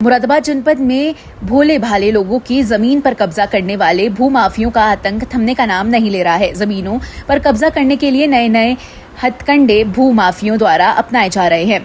मुरादाबाद जनपद में भोले भाले लोगों की जमीन पर कब्जा करने वाले भूमाफियों का आतंक थमने का नाम नहीं ले रहा है। जमीनों पर कब्जा करने के लिए नए नए हथकंडे भूमाफियों द्वारा अपनाए जा रहे हैं।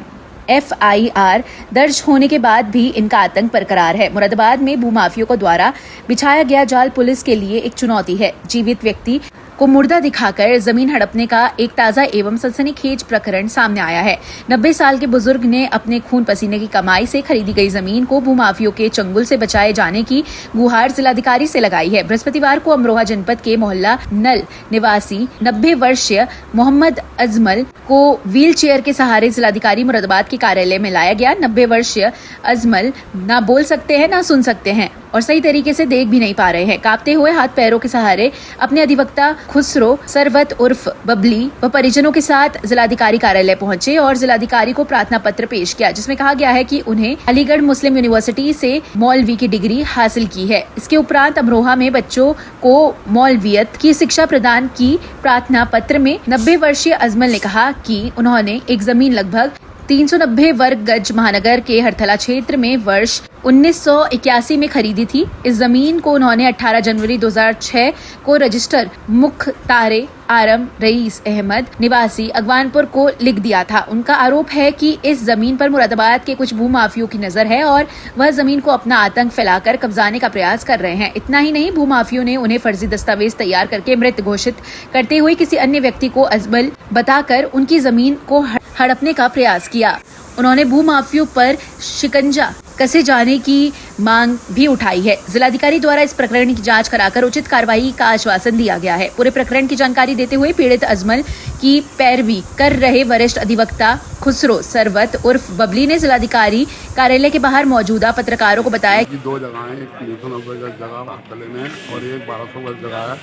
FIR दर्ज होने के बाद भी इनका आतंक बरकरार है। मुरादाबाद में भूमाफियों को द्वारा बिछाया गया जाल पुलिस के लिए एक चुनौती है। जीवित व्यक्ति को मुर्दा दिखाकर जमीन हड़पने का एक ताजा एवं सनसनीखेज प्रकरण सामने आया है। 90 साल के बुजुर्ग ने अपने खून पसीने की कमाई से खरीदी गई जमीन को भूमाफियों के चंगुल से बचाए जाने की गुहार जिलाधिकारी से लगाई है। बृहस्पतिवार को अमरोहा जनपद के मोहल्ला नल निवासी 90 वर्षीय मोहम्मद अजमल को व्हील चेयर के सहारे जिलाधिकारी मुरादाबाद के कार्यालय में लाया गया। 90 वर्षीय अजमल न बोल सकते हैं न सुन सकते हैं और सही तरीके से देख भी नहीं पा रहे हैं। कांपते हुए हाथ पैरों के सहारे अपने अधिवक्ता खुसरो सरवत उर्फ बबली व परिजनों के साथ जिलाधिकारी कार्यालय पहुंचे और जिलाधिकारी को प्रार्थना पत्र पेश किया, जिसमें कहा गया है कि उन्हें अलीगढ़ मुस्लिम यूनिवर्सिटी से मौलवी की डिग्री हासिल की है। इसके उपरांत अमरोहा में बच्चों को मौलवियत की शिक्षा प्रदान की। प्रार्थना पत्र में 90 वर्षीय अजमल ने कहा कि उन्होंने एक जमीन लगभग 390 वर्ग गज महानगर के हरथला क्षेत्र में वर्ष 1981 में खरीदी थी। इस जमीन को उन्होंने 18 जनवरी 2006 को रजिस्टर मुख्तारे आरम रईस अहमद निवासी अगवानपुर को लिख दिया था। उनका आरोप है कि इस जमीन पर मुरादाबाद के कुछ भूमाफियों की नजर है और वह जमीन को अपना आतंक फैलाकर कब्जाने का प्रयास कर रहे हैं। इतना ही नहीं, भूमाफियों ने उन्हें फर्जी दस्तावेज तैयार करके मृत घोषित करते हुए किसी अन्य व्यक्ति को अजमल बताकर उनकी जमीन को हड़पने का प्रयास किया। उन्होंने भूमाफियों पर शिकंजा कसे जाने की मांग भी उठाई है। जिलाधिकारी द्वारा इस प्रकरण की जांच कराकर उचित कार्रवाई का आश्वासन दिया गया है। पूरे प्रकरण की जानकारी देते हुए पीड़ित अजमल की पैरवी कर रहे वरिष्ठ अधिवक्ता खुसरो सरवत उर्फ बबली ने जिलाधिकारी कार्यालय के बाहर मौजूदा पत्रकारों को बताया कि 2 जगह हैं, एक 390 गज जगह रातले में और एक 1200 गज जगह है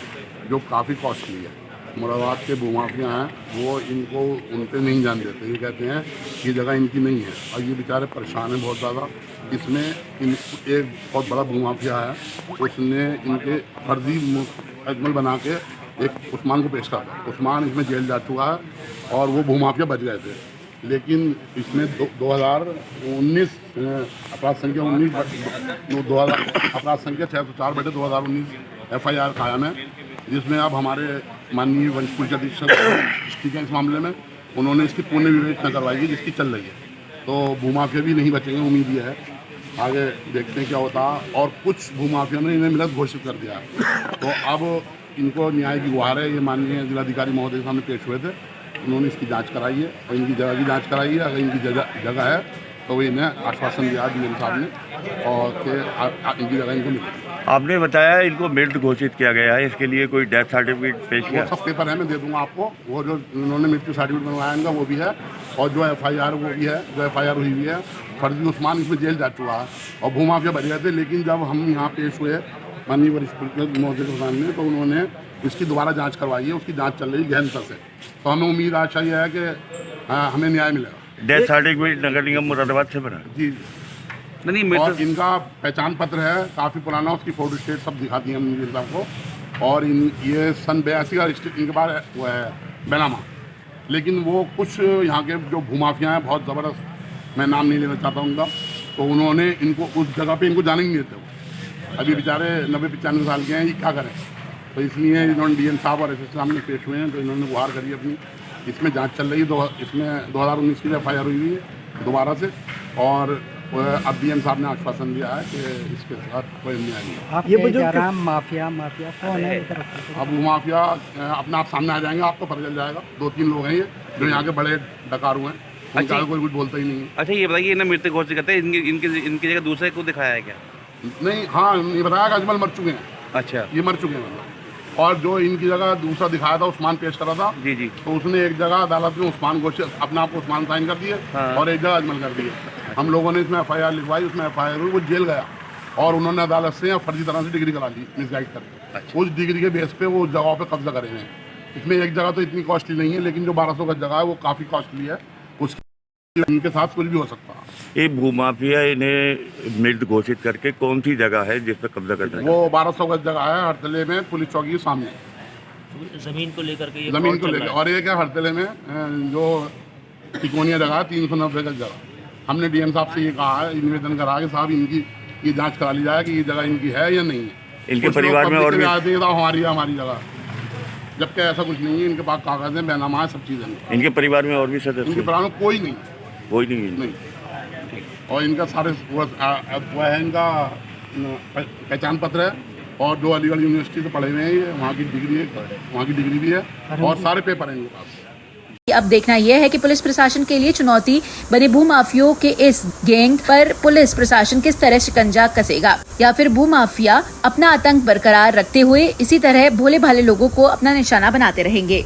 जो काफ़ी कॉस्टली है। मुरादाबाद के भूमाफिया हैं, वो इनको उन पे नहीं जान देते। ये कहते हैं ये जगह इनकी नहीं है और ये बेचारे परेशान हैं बहुत ज़्यादा। इसमें एक बहुत बड़ा भूमाफिया है, उसने इनके फर्जी अजमल बना के एक उस्मान को पेश करा। उस्मान इसमें जेल जा चुका है और वो भूमाफिया बच गए थे। लेकिन इसमें 2019 अपराध संख्या 604/2019 FIR कायम है, जिसमें अब हमारे माननीय वंश पुलिस अधीक्षक ठीक है इस मामले में उन्होंने इसकी पुण्य विवेचना करवाई है, जिसकी चल रही है। तो भूमाफिया भी नहीं बचेंगे, उम्मीद ये है। आगे देखते हैं क्या होता है। और कुछ भूमाफिया ने इन्हें मृत घोषित कर दिया है। तो अब इनको न्याय की गुहार है। ये माननीय जिलाधिकारी महोदय के सामने पेश हुए थे, उन्होंने इसकी जांच कराई है और इनकी जगह की जांच कराई है। अगर इनकी जगह है तो इन्हें आश्वासन दिया DM साहब ने और कि इनकी जगह इनको मिलेगी। आपने बताया इनको मृत घोषित किया गया है, इसके लिए कोई डेथ सर्टिफिकेट पेश किया? वो सब पेपर है, मैं दे दूंगा आपको। वो जो उन्होंने मृत्यु सर्टिफिकेट बनवाया इनका वो भी है और जो FIR वो भी है, जो FIR हुई हुई है। फर्जी उस्मान इसमें जेल जा चुका है और भूमाफिया बच गए थे। लेकिन जब हम यहाँ पेश हुए माननीय वरिष्ठ पुलिस महोदय के सामने तो उन्होंने इसकी दोबारा जाँच करवाई है। उसकी जाँच चल रही है गहनता से। तो हमें उम्मीद आशा यह है कि हमें न्याय मिलेगा। डेथ सर्टिफिकेट नगर निगम मुरादाबाद से बना? जी नहीं, और इनका पहचान पत्र है काफ़ी पुराना, उसकी फोटो स्टेट सब दिखाती हैं हमने साहब को। और ये सन 82 का इनके पास वो है बैनामा। लेकिन वो कुछ यहाँ के जो भूमाफिया हैं बहुत ज़बरदस्त, मैं नाम नहीं लेना चाहता उनका, तो उन्होंने इनको उस जगह पे इनको जाने नहीं देते। वो अभी बेचारे 90-95 साल के हैं, ये क्या करें। तो इसलिए इन्होंने DM साहब और SS सामने पेश हुए हैं, तो इन्होंने गुहार करी अपनी। इसमें जांच चल रही है। इसमें 2019 की FIR हुई है दोबारा से और अब DM साहब ने आश्वासन दिया है कि इसके साथ कोई अन्याय नहीं। ये बुजुर्ग माफिया कौन है? अब वो माफिया अपने आप सामने आ जाएंगे, आपको पता चल जाएगा। 2-3 लोग हैं ये जो यहाँ के बड़े डकारू हैं, उनका कोई कुछ बोलता ही नहीं है। अच्छा, ये बताइए इन्हें मृत घोषित करते हैं, इनकी जगह दूसरे को दिखाया है क्या? नहीं, हाँ, ये बताया कि अजमल मर चुके हैं। अच्छा, ये मर चुके हैं मतलब। और जो इनकी जगह दूसरा दिखाया था, उस्मान पेश करा था। जी जी। तो उसने एक जगह अदालत में उस्मान घोषित अपने आप को उस्मान साइन कर दिए। हाँ। और एक जगह अजमल कर दिए। हम लोगों ने इसमें FIR लिखवाई, उसमें FIR हुई, वो जेल गया और उन्होंने अदालत से फर्जी तरह से डिग्री करा ली मिसगाइड करके। अच्छा। उस डिग्री के बेस पे वो जगहों पे कब्जा करे हैं। इसमें एक जगह तो इतनी कॉस्टली नहीं है, लेकिन जो 1200 गज जगह है वो काफ़ी कॉस्टली है। उसकी इनके साथ कुछ भी हो सकता है। ये भूमाफिया इन्हें मृत घोषित करके कौन सी जगह है जिस पर कब्जा करता है? वो 1200 गज जगह है हरतले में, पुलिस चौकी के सामने। जमीन को लेकर के जमीन को लेकर और एक है हरतले में जो तिकोनिया जगह 390 गज जगह। हमने डीएम साहब से ये कहा है, निवेदन करा कि साहब इनकी ये जांच करा ली जाए कि ये जगह इनकी है या नहीं है। इनके कुछ लोग परिवार में public और के भी आते हैं, साहब हमारी है हमारी जगह, जबकि ऐसा कुछ नहीं है। इनके पास कागज है, बैनामा है, सब चीज़ें हैं। इनके परिवार में और भी इनके सदस्य परिवार में कोई नहीं कोई नहीं है। नहीं और इनका सारे वो है इनका पहचान पत्र है और जो अलीगढ़ यूनिवर्सिटी से पढ़े हुए हैं ये वहाँ की डिग्री है, वहाँ की डिग्री भी है और सारे पेपर हैं इनके पास। अब देखना यह है कि पुलिस प्रशासन के लिए चुनौती बने भूमाफियों के इस गैंग पर पुलिस प्रशासन किस तरह शिकंजा कसेगा, या फिर भूमाफिया अपना आतंक बरकरार रखते हुए इसी तरह भोले भाले लोगों को अपना निशाना बनाते रहेंगे।